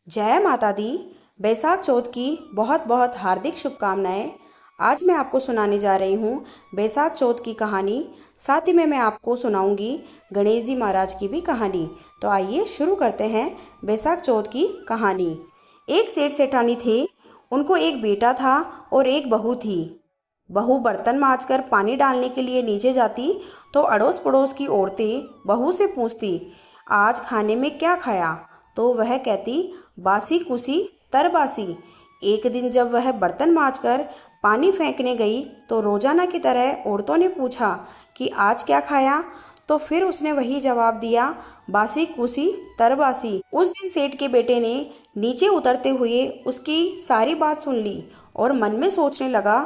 जय माता दी। बैसाख चौथ की बहुत बहुत हार्दिक शुभकामनाएं। आज मैं आपको सुनाने जा रही हूँ बैसाख चौथ की कहानी। साथ ही में मैं आपको सुनाऊंगी गणेश जी महाराज की भी कहानी। तो आइए शुरू करते हैं बैसाख चौथ की कहानी। एक सेठ सेठानी थे। उनको एक बेटा था और एक बहू थी। बहू बर्तन मांजकर पानी डालने के लिए नीचे जाती तो अड़ोस पड़ोस की औरतें बहू से पूछती, आज खाने में क्या खाया? तो वह कहती, बासी कुसी तरबासी। एक दिन जब वह बर्तन मांजकर पानी फेंकने गई तो रोजाना की तरह औरतों ने पूछा कि आज क्या खाया? तो फिर उसने वही जवाब दिया, बासी कुसी तरबासी। उस दिन सेठ के बेटे ने नीचे उतरते हुए उसकी सारी बात सुन ली और मन में सोचने लगा,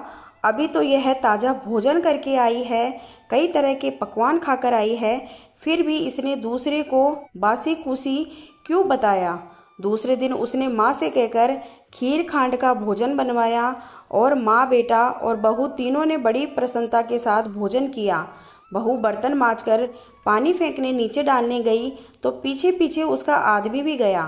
अभी तो यह ताज़ा भोजन करके आई है, कई तरह के पकवान खाकर आई है, फिर भी इसने दूसरे को बासी कुसी क्यों बताया? दूसरे दिन उसने माँ से कहकर खीर खांड का भोजन बनवाया और माँ, बेटा और बहू तीनों ने बड़ी प्रसन्नता के साथ भोजन किया। बहू बर्तन मांजकर पानी फेंकने नीचे डालने गई तो पीछे पीछे उसका आदमी भी गया।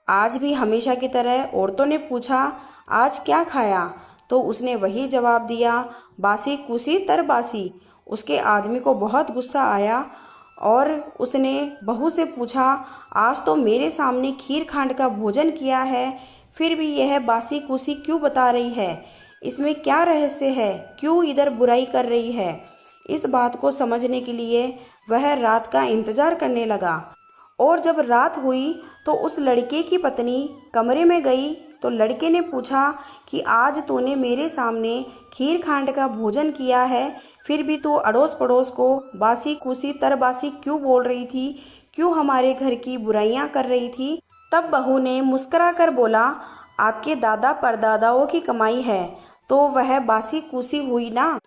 आज भी हमेशा की तरह औरतों ने पूछा, आज क्या खाया? तो उसने वही जवाब दिया, बासी कुसी तरबासी। उसके आदमी को बहुत गुस्सा आया और उसने बहू से पूछा, आज तो मेरे सामने खीर खांड का भोजन किया है, फिर भी यह बासी कुसी क्यों बता रही है? इसमें क्या रहस्य है? क्यों इधर बुराई कर रही है? इस बात को समझने के लिए वह रात का इंतजार करने लगा। और जब रात हुई तो उस लड़के की पत्नी कमरे में गई तो लड़के ने पूछा कि आज तूने मेरे सामने खीर खांड का भोजन किया है, फिर भी तू अड़ोस पड़ोस को बासी कुसी तरबासी क्यों बोल रही थी? क्यों हमारे घर की बुराइयां कर रही थी? तब बहू ने मुस्कुरा कर बोला, आपके दादा परदादाओं की कमाई है तो वह बासी कुसी हुई ना।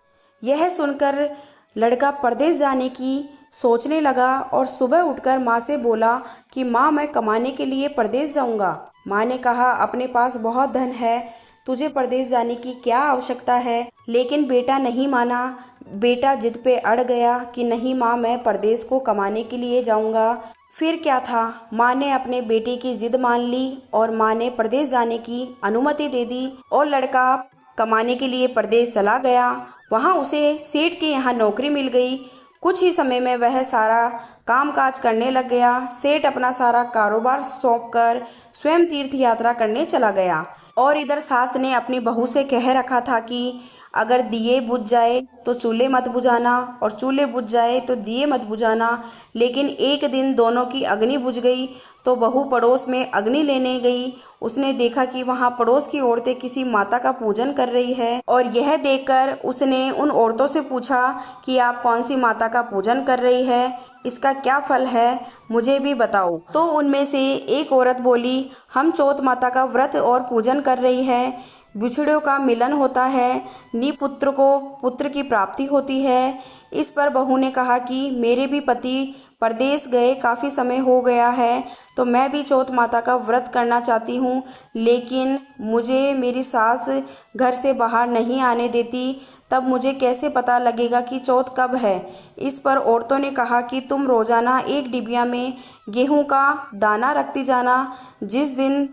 यह सुनकर लड़का परदेश जाने की सोचने लगा और सुबह उठकर माँ से बोला कि माँ, मैं कमाने के लिए परदेश जाऊंगा। माँ ने कहा, अपने पास बहुत धन है, तुझे परदेश जाने की क्या आवश्यकता है? लेकिन बेटा नहीं माना। बेटा जिद पे अड़ गया कि नहीं माँ, मैं परदेश को कमाने के लिए जाऊंगा। फिर क्या था, माँ ने अपने बेटे की जिद मान ली और माँ ने परदेश जाने की अनुमति दे दी और लड़का कमाने के लिए परदेश चला गया। वहाँ उसे सेठ के यहाँ नौकरी मिल गई। कुछ ही समय में वह सारा कामकाज करने लग गया। सेठ अपना सारा कारोबार सौंपकर स्वयं तीर्थ यात्रा करने चला गया। और इधर सास ने अपनी बहू से कह रखा था कि अगर दिए बुझ जाए तो चूल्हे मत बुझाना और चूल्हे बुझ जाए तो दिए मत बुझाना। लेकिन एक दिन दोनों की अग्नि बुझ गई तो बहू पड़ोस में अग्नि लेने गई। उसने देखा कि वहाँ पड़ोस की औरतें किसी माता का पूजन कर रही है और यह देखकर उसने उन औरतों से पूछा कि आप कौन सी माता का पूजन कर रही है, इसका क्या फल है, मुझे भी बताओ। तो उनमें से एक औरत बोली, हम चौथ माता का व्रत और पूजन कर रही है, बिछड़ों का मिलन होता है, निपुत्र को पुत्र की प्राप्ति होती है। इस पर बहू ने कहा कि मेरे भी पति परदेश गए काफ़ी समय हो गया है, तो मैं भी चौथ माता का व्रत करना चाहती हूँ, लेकिन मुझे मेरी सास घर से बाहर नहीं आने देती, तब मुझे कैसे पता लगेगा कि चौथ कब है? इस पर औरतों ने कहा कि तुम रोजाना एक डिबिया में गेहूं का दाना रखती जाना, जिस दिन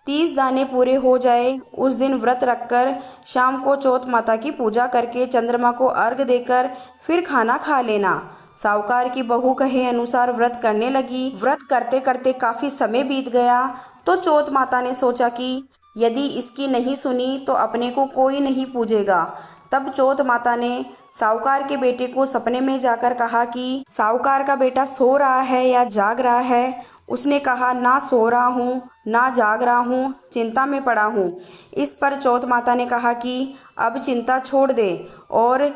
30 दाने पूरे हो जाए उस दिन व्रत रखकर शाम को चौथ माता की पूजा करके चंद्रमा को अर्घ देकर फिर खाना खा लेना। साहूकार की बहू कहे अनुसार व्रत करने लगी। व्रत करते करते काफी समय बीत गया तो चौथ माता ने सोचा कि यदि इसकी नहीं सुनी तो अपने को कोई नहीं पूजेगा। तब चौथ माता ने साहूकार के बेटे को सपने में जाकर कहा कि साहूकार का बेटा सो रहा है या जाग रहा है। उसने कहा, ना सो रहा हूँ ना जाग रहा हूँ, चिंता में पड़ा हूँ। इस पर चौथ माता ने कहा कि अब चिंता छोड़ दे और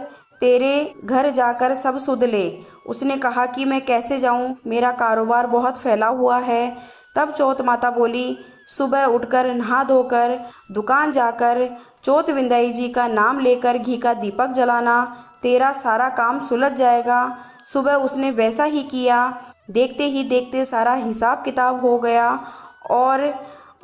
तेरे घर जाकर सब सुध ले। उसने कहा कि मैं कैसे जाऊँ, मेरा कारोबार बहुत फैला हुआ है। तब चौथ माता बोली, सुबह उठकर नहा धोकर दुकान जाकर चौथ विंदाई जी का नाम लेकर घी का दीपक जलाना, तेरा सारा काम सुलझ जाएगा। सुबह उसने वैसा ही किया। देखते ही देखते सारा हिसाब किताब हो गया और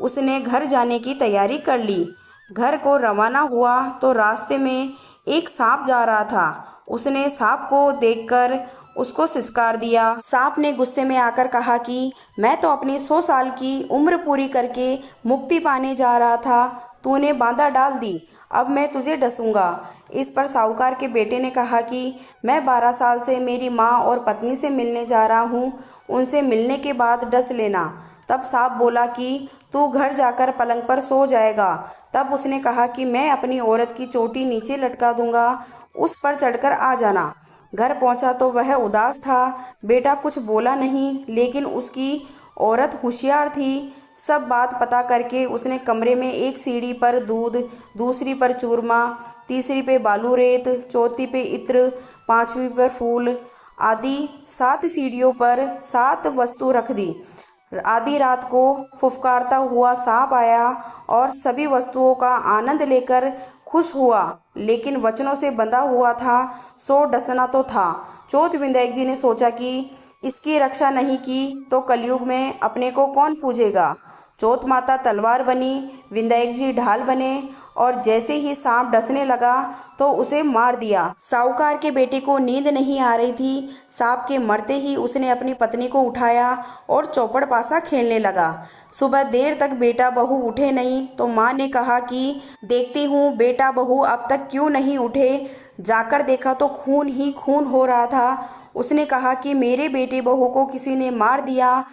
उसने घर जाने की तैयारी कर ली। घर को रवाना हुआ तो रास्ते में एक सांप जा रहा था। उसने सांप को देखकर उसको सिसकार दिया। सांप ने गुस्से में आकर कहा कि मैं तो अपनी 100 साल की उम्र पूरी करके मुक्ति पाने जा रहा था, तूने बाधा डाल दी, अब मैं तुझे डसूंगा। इस पर साहूकार के बेटे ने कहा कि मैं 12 साल से मेरी माँ और पत्नी से मिलने जा रहा हूँ, उनसे मिलने के बाद डस लेना। तब सांप बोला कि तू घर जाकर पलंग पर सो जाएगा। तब उसने कहा कि मैं अपनी औरत की चोटी नीचे लटका दूंगा, उस पर चढ़कर आ जाना। घर पहुंचा तो वह उदास था। बेटा कुछ बोला नहीं, लेकिन उसकी औरत होशियार थी। सब बात पता करके उसने कमरे में एक सीढ़ी पर दूध, दूसरी पर चूरमा, तीसरी पे बालू रेत, चौथी पे इत्र, पांचवी पर फूल आदि 7 सीढ़ियों पर 7 वस्तु रख दी। आधी रात को फुफकारता हुआ सांप आया और सभी वस्तुओं का आनंद लेकर खुश हुआ, लेकिन वचनों से बंधा हुआ था, सो डसना तो था। चौथ विनायक जी ने सोचा कि इसकी रक्षा नहीं की तो कलयुग में अपने को कौन पूजेगा। चौथ माता तलवार बनी, विनायक जी ढाल बने और जैसे ही सांप डसने लगा तो उसे मार दिया। साहूकार के बेटे को नींद नहीं आ रही थी। सांप के मरते ही उसने अपनी पत्नी को उठाया और चौपड़ पासा खेलने लगा। सुबह देर तक बेटा बहू उठे नहीं तो माँ ने कहा कि देखती हूँ बेटा बहू अब तक क्यों नहीं उठे। जाकर देखा तो खून ही खून हो रहा था। उसने कहा कि मेरे बेटे बहू को किसी ने मार दिया।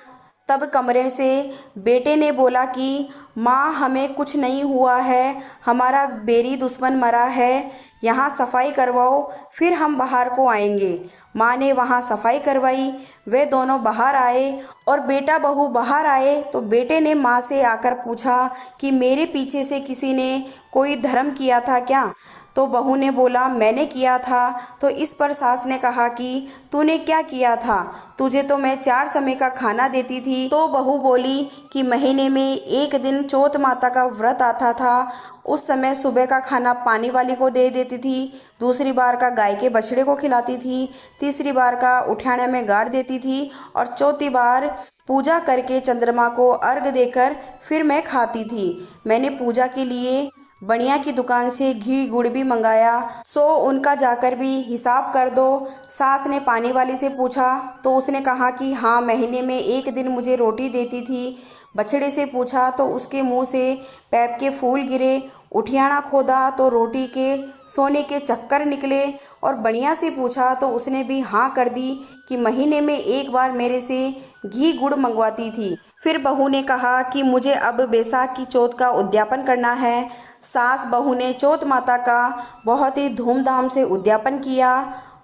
तब कमरे से बेटे ने बोला कि माँ हमें कुछ नहीं हुआ है, हमारा बेरी दुश्मन मरा है, यहाँ सफाई करवाओ फिर हम बाहर को आएंगे। माँ ने वहाँ सफाई करवाई। वे दोनों बाहर आए और बेटा बहू बाहर आए तो बेटे ने माँ से आकर पूछा कि मेरे पीछे से किसी ने कोई धर्म किया था क्या। तो बहू ने बोला मैंने किया था। तो इस पर सास ने कहा कि तूने क्या किया था, तुझे तो मैं 4 समय का खाना देती थी। तो बहू बोली कि महीने में एक दिन चौथ माता का व्रत आता था, उस समय सुबह का खाना पानी वाली को दे देती थी, दूसरी बार का गाय के बछड़े को खिलाती थी, तीसरी बार का उठाने में गाड़ देती थी और चौथी बार पूजा करके चंद्रमा को अर्घ देकर फिर मैं खाती थी। मैंने पूजा के लिए बनिया की दुकान से घी गुड़ भी मंगाया, सो उनका जाकर भी हिसाब कर दो। सास ने पानी वाली से पूछा तो उसने कहा कि हाँ महीने में एक दिन मुझे रोटी देती थी। बछड़े से पूछा तो उसके मुंह से पैप के फूल गिरे। उठियाना खोदा तो रोटी के सोने के चक्कर निकले। और बढ़िया से पूछा तो उसने भी हाँ कर दी कि महीने में एक बार मेरे से घी गुड़ मंगवाती थी। फिर बहू ने कहा कि मुझे अब बैसाख की चौथ का उद्यापन करना है। सास बहू ने चौथ माता का बहुत ही धूमधाम से उद्यापन किया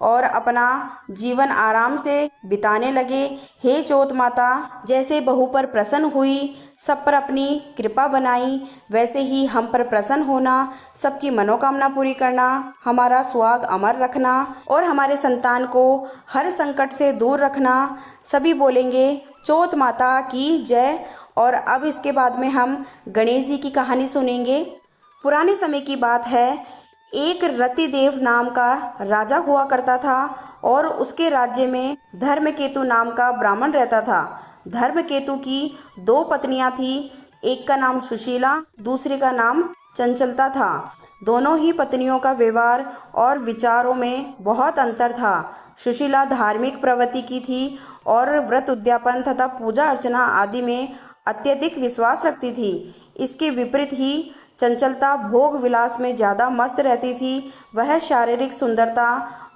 और अपना जीवन आराम से बिताने लगे। हे चौथ माता, जैसे बहू पर प्रसन्न हुई, सब पर अपनी कृपा बनाई, वैसे ही हम पर प्रसन्न होना, सबकी मनोकामना पूरी करना, हमारा सुहाग अमर रखना और हमारे संतान को हर संकट से दूर रखना। सभी बोलेंगे चौथ माता की जय। और अब इसके बाद में हम गणेश जी की कहानी सुनेंगे। पुराने समय की बात है, एक रतिदेव नाम का राजा हुआ करता था और उसके राज्य में धर्मकेतु नाम का ब्राह्मण रहता था। धर्मकेतु की 2 पत्नियां थी, एक का नाम सुशीला, दूसरे का नाम चंचलता था। दोनों ही पत्नियों का व्यवहार और विचारों में बहुत अंतर था। सुशीला धार्मिक प्रवृत्ति की थी और व्रत उद्यापन तथा पूजा अर्चना आदि में अत्यधिक विश्वास रखती थी। इसके विपरीत ही चंचलता भोग विलास में ज़्यादा मस्त रहती थी। वह शारीरिक सुंदरता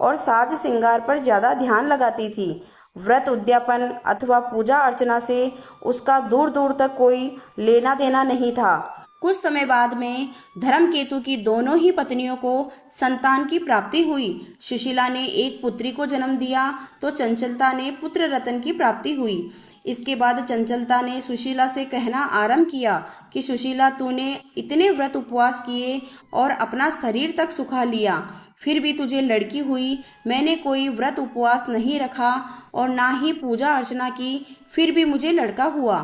और साज श्रृंगार पर ज़्यादा ध्यान लगाती थी। व्रत उद्यापन अथवा पूजा अर्चना से उसका दूर दूर तक कोई लेना देना नहीं था। कुछ समय बाद में धर्मकेतु की दोनों ही पत्नियों को संतान की प्राप्ति हुई। सुशीला ने एक पुत्री को जन्म दिया तो चंचलता ने पुत्र रत्न की प्राप्ति हुई। इसके बाद चंचलता ने सुशीला से कहना आरंभ किया कि सुशीला, तूने इतने व्रत उपवास किए और अपना शरीर तक सुखा लिया, फिर भी तुझे लड़की हुई। मैंने कोई व्रत उपवास नहीं रखा और ना ही पूजा अर्चना की, फिर भी मुझे लड़का हुआ।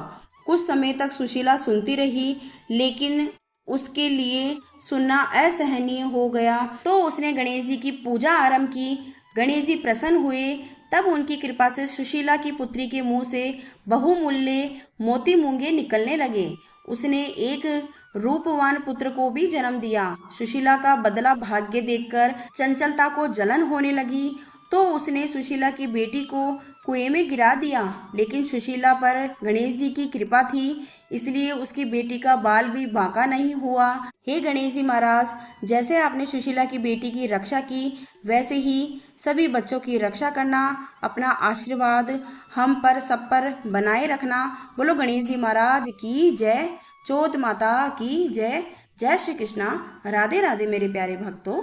कुछ समय तक सुशीला सुनती रही, लेकिन उसके लिए सुनना असहनीय हो गया, तो उसने गणेश जी की पूजा आरंभ की। गणेश जी प्रसन्न हुए। तब उनकी कृपा से सुशीला की पुत्री के मुंह से बहुमूल्य मोती मूंगे निकलने लगे। उसने एक रूपवान पुत्र को भी जन्म दिया। सुशीला का बदला भाग्य देखकर चंचलता को जलन होने लगी, तो उसने सुशीला की बेटी को कुएं में गिरा दिया। लेकिन सुशीला पर गणेश जी की कृपा थी, इसलिए उसकी बेटी का बाल भी बांका नहीं हुआ। हे गणेश जी महाराज, जैसे आपने सुशीला की बेटी की रक्षा की, वैसे ही सभी बच्चों की रक्षा करना, अपना आशीर्वाद हम पर सब पर बनाए रखना। बोलो गणेश जी महाराज की जय, चौथ माता की जय। जय श्री कृष्णा। राधे राधे मेरे प्यारे भक्तों।